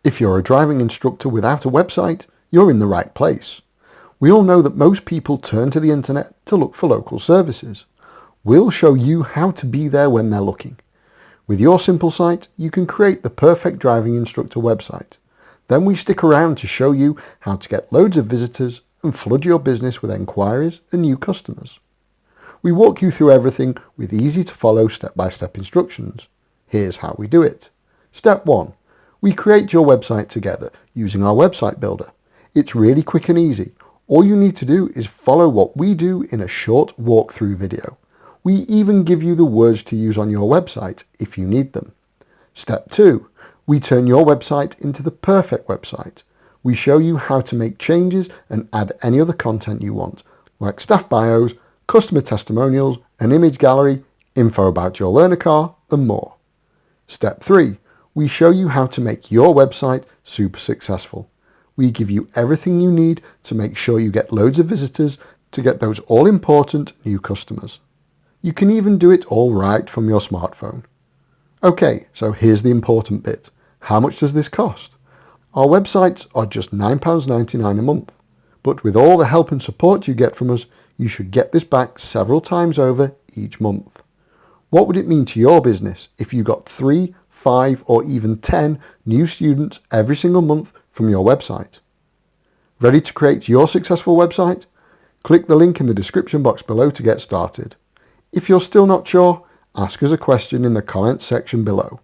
If you're a driving instructor without a website, you're in the right place. We all know that most people turn to the internet to look for local services. We'll show you how to be there when they're looking. With your simple site, you can create the perfect driving instructor website. Then we stick around to show you how to get loads of visitors and flood your business with enquiries and new customers. We walk you through everything with easy to follow step-by-step instructions. Here's how we do it. Step 1. We create your website together using our website builder. It's really quick and easy. All you need to do is follow what we do in a short walkthrough video. We even give you the words to use on your website if you need them. Step 2. We turn your website into the perfect website. We show you how to make changes and add any other content you want, like staff bios, customer testimonials, an image gallery, info about your learner car, and more. Step 3. We show you how to make your website super successful. We give you everything you need to make sure you get loads of visitors to get those all-important new customers. You can even do it all right from your smartphone. Okay, so here's the important bit. How much does this cost? Our websites are just £9.99 a month, but with all the help and support you get from us, you should get this back several times over each month. What would it mean to your business if you got 3, 5 or even 10 new students every single month from your website? Ready to create your successful website? Click the link in the description box below to get started. If you're still not sure, ask us a question in the comments section below.